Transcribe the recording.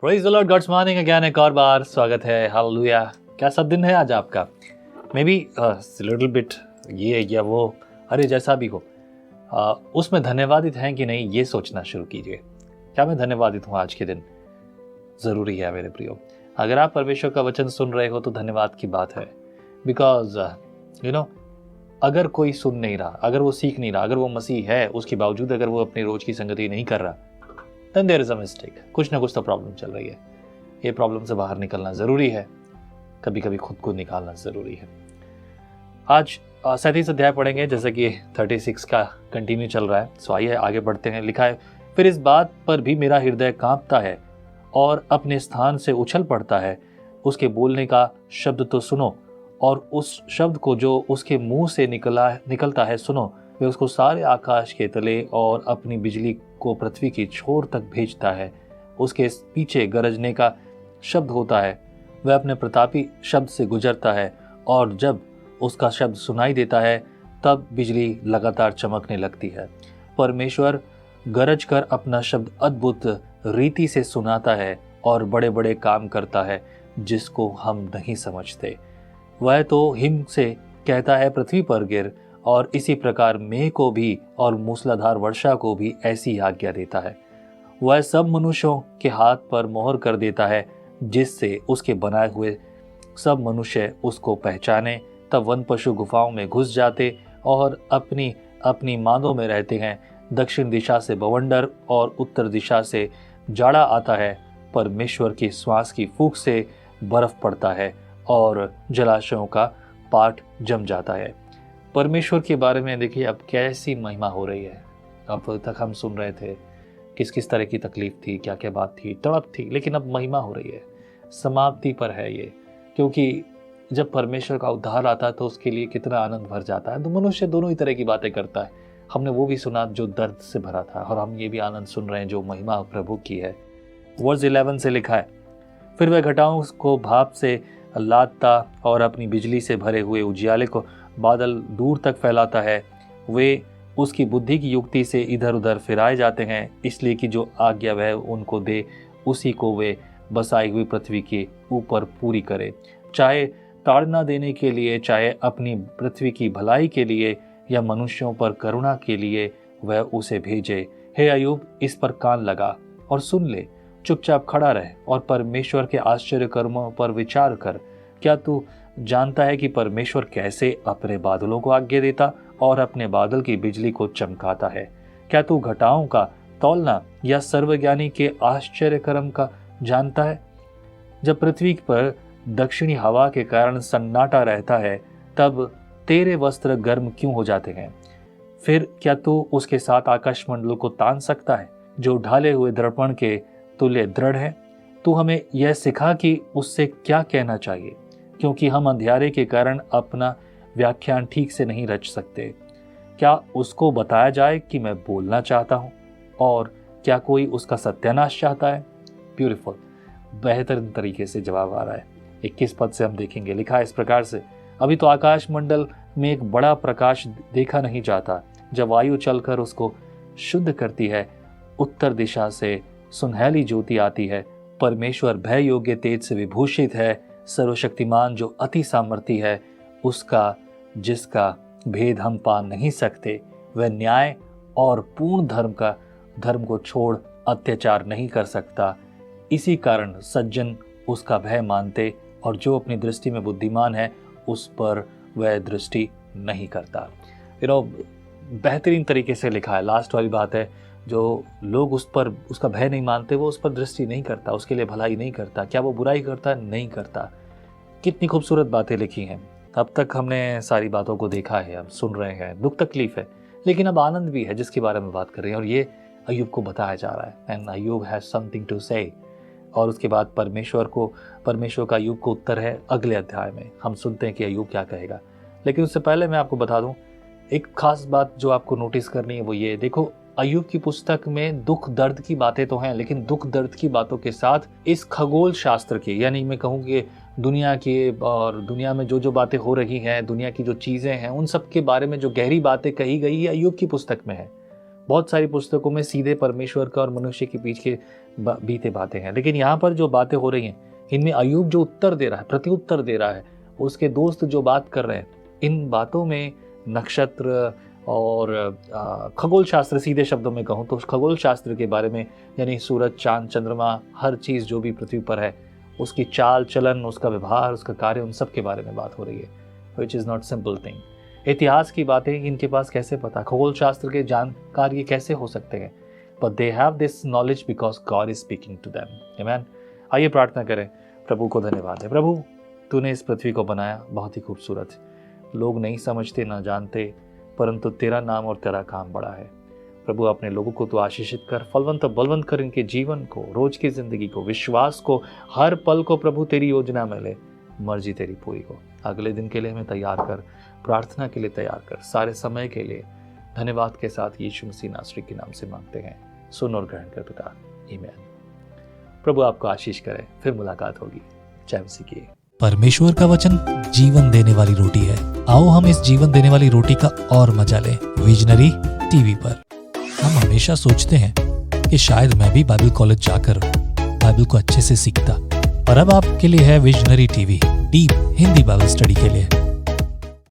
Praise the Lord, God's morning again. एक और बार स्वागत है। हालेलुया। कैसा दिन है आज आपका? मे बी लिटिल बिट ये या वो, अरे जैसा भी हो, उसमें धन्यवादित हैं कि नहीं ये सोचना शुरू कीजिए। क्या मैं धन्यवादित हूँ आज के दिन? ज़रूरी है मेरे प्रियो। अगर आप परमेश्वर का वचन सुन रहे हो तो धन्यवाद की बात है। बिकॉज अगर कोई सुन नहीं रहा, अगर वो सीख नहीं रहा, अगर वो मसीह है उसके बावजूद अगर वो अपनी रोज की संगति नहीं कर रहा, then there is a mistake. कुछ ना कुछ तो प्रॉब्लम चल रही है। ये प्रॉब्लम से बाहर निकलना ज़रूरी है। कभी कभी खुद को निकालना ज़रूरी है। आज 37 अध्याय पढ़ेंगे, जैसे कि 36 का कंटिन्यू चल रहा है। सो आइए आगे बढ़ते हैं। लिखा है, फिर इस बात पर भी मेरा हृदय कांपता है और अपने स्थान से उछल पड़ता है। उसके बोलने का शब्द तो सुनो, और उस शब्द को जो उसके मुंह से निकलता है सुनो। वे उसको सारे आकाश के तले और अपनी बिजली को पृथ्वी की छोर तक भेजता है। उसके पीछे गरजने का शब्द होता है। वह अपने प्रतापी शब्द से गुजरता है, और जब उसका शब्द सुनाई देता है तब बिजली लगातार चमकने लगती है। परमेश्वर गरज कर अपना शब्द अद्भुत रीति से सुनाता है और बड़े बड़े काम करता है जिसको हम नहीं समझते। वह तो हिम से कहता है पृथ्वी पर गिर, और इसी प्रकार मेघ को भी और मूसलाधार वर्षा को भी ऐसी आज्ञा देता है। वह सब मनुष्यों के हाथ पर मोहर कर देता है, जिससे उसके बनाए हुए सब मनुष्य उसको पहचाने। तब वन पशु गुफाओं में घुस जाते और अपनी अपनी मांदों में रहते हैं। दक्षिण दिशा से बवंडर और उत्तर दिशा से जाड़ा आता है। परमेश्वर की श्वास की फूंक से बर्फ पड़ता है और जलाशयों का पाट जम जाता है। परमेश्वर के बारे में देखिए अब कैसी महिमा हो रही है। अब तक हम सुन रहे थे किस किस तरह की तकलीफ थी, क्या क्या बात थी, तड़प थी, लेकिन अब महिमा हो रही है। समाप्ति पर है ये, क्योंकि जब परमेश्वर का उद्धार आता है तो उसके लिए कितना आनंद भर जाता है। तो मनुष्य दोनों ही तरह की बातें करता है। हमने वो भी सुना जो दर्द से भरा था, और हम ये भी आनंद सुन रहे हैं जो महिमा प्रभु की है। वर्स 11 से लिखा है, फिर वह घटाओं को भाप से लादता और अपनी बिजली से भरे हुए उजियाले को बादल दूर तक फैलाता है। वे उसकी बुद्धि की युक्ति से इधर उधर फिराए जाते हैं, इसलिए कि जो आज्ञा वह उनको दे उसी को वे बसाई हुई पृथ्वी के ऊपर पूरी करे। चाहे ताड़ना देने के लिए, चाहे अपनी पृथ्वी की भलाई के लिए, या मनुष्यों पर करुणा के लिए वह उसे भेजे। हे अय्यूब, इस पर कान लगा और सुन ले। चुपचाप खड़ा रह और परमेश्वर के आश्चर्य कर्मों पर विचार कर। क्या तू जानता है कि परमेश्वर कैसे अपने बादलों को आज्ञा देता और अपने बादल की बिजली को चमकाता है? क्या तू घटाओं का तौलना या सर्वज्ञानी के आश्चर्य कर्म का जानता है? जब पृथ्वी पर दक्षिणी हवा के कारण सन्नाटा रहता है, तब तेरे वस्त्र गर्म क्यों हो जाते हैं? फिर क्या तू उसके साथ आकाशमंडल को तान सकता है, जो ढाले हुए दर्पण के तुल्य दृढ़ है? तू हमें यह सिखा कि उससे क्या कहना चाहिए, क्योंकि हम अंधियारे के कारण अपना व्याख्यान ठीक से नहीं रच सकते। क्या उसको बताया जाए कि मैं बोलना चाहता हूँ, और क्या कोई उसका सत्यानाश चाहता है? ब्यूटीफुल, बेहतरीन तरीके से जवाब आ रहा है। 21 पद से हम देखेंगे, लिखा है इस प्रकार से, अभी तो आकाश मंडल में एक बड़ा प्रकाश देखा नहीं जाता। जब वायु चलकर उसको शुद्ध करती है, उत्तर दिशा से सुनहली ज्योति आती है। परमेश्वर भय योग्य तेज से विभूषित है। सर्वशक्तिमान जो अति सामर्थी है, उसका जिसका भेद हम पा नहीं सकते। वह न्याय और पूर्ण धर्म को छोड़ अत्याचार नहीं कर सकता। इसी कारण सज्जन उसका भय मानते, और जो अपनी दृष्टि में बुद्धिमान है उस पर वह दृष्टि नहीं करता। बेहतरीन तरीके से लिखा है। लास्ट वाली बात है, जो लोग उस पर उसका भय नहीं मानते, वो उस पर दृष्टि नहीं करता, उसके लिए भलाई नहीं करता। क्या वो बुराई करता? नहीं करता। कितनी खूबसूरत बातें लिखी हैं। अब तक हमने सारी बातों को देखा है, अब सुन रहे हैं, दुख तकलीफ है, लेकिन अब आनंद भी है जिसके बारे में बात कर रहे हैं, और ये अय्यूब को बताया जा रहा है। And Ayyub has something to say. और उसके बाद परमेश्वर का अय्यूब को उत्तर है अगले अध्याय में। हम सुनते हैं कि अय्यूब क्या कहेगा, लेकिन उससे पहले मैं आपको बता दूं एक खास बात जो आपको नोटिस करनी है, वो ये देखो, अय्यूब की पुस्तक में दुख दर्द की बातें तो हैं, लेकिन दुख दर्द की बातों के साथ इस खगोल शास्त्र के, यानी मैं कहूँ कि दुनिया के और दुनिया में जो जो बातें हो रही हैं, दुनिया की जो चीज़ें हैं, उन सब के बारे में जो गहरी बातें कही गई है अय्यूब की पुस्तक में है। बहुत सारी पुस्तकों में सीधे परमेश्वर का और मनुष्य के बीच के बीते बातें हैं, लेकिन यहाँ पर जो बातें हो रही हैं इनमें अय्यूब जो उत्तर दे रहा है, प्रत्युत्तर दे रहा है, उसके दोस्त जो बात कर रहे हैं, इन बातों में नक्षत्र और खगोल शास्त्र, सीधे शब्दों में कहूँ तो खगोल शास्त्र के बारे में, यानी सूरज, चांद, चंद्रमा, हर चीज़ जो भी पृथ्वी पर है उसकी चाल चलन, उसका व्यवहार, उसका कार्य, उन सब के बारे में बात हो रही है, which is not simple thing. इतिहास की बातें इनके पास कैसे पता, खगोल शास्त्र के जानकार ये कैसे हो सकते हैं, but they have this knowledge because God is speaking to them. आमीन। आइए प्रार्थना करें। प्रभु को धन्यवाद है। प्रभु, तूने इस पृथ्वी को बनाया, बहुत ही खूबसूरत है। लोग नहीं समझते, ना जानते, परंतु तेरा नाम और तेरा काम बड़ा है। प्रभु, अपने लोगों को तो आशीषित कर, फलवंत बलवंत कर, इनके जीवन को, रोज की जिंदगी को, विश्वास को, हर पल को प्रभु तेरी योजना में ले, मर्जी तेरी पूरी हो। अगले दिन के लिए हमें तैयार कर, प्रार्थना के लिए तैयार कर, सारे समय के लिए धन्यवाद के साथ यीशु मसीह नासरी के नाम से मांगते हैं। सुन और ग्रहण कर पिता, आमीन। प्रभु आपको आशीष करे। फिर मुलाकात होगी। जय मसीह की। परमेश्वर का वचन जीवन देने वाली रोटी है। आओ हम इस जीवन देने वाली रोटी का और मजा लें विजनरी टीवी पर। हम हमेशा सोचते हैं कि शायद मैं भी बाइबल कॉलेज जाकर बाइबल को अच्छे से सीखता, पर अब आपके लिए है visionary TV, deep Hindi Bible study के लिए।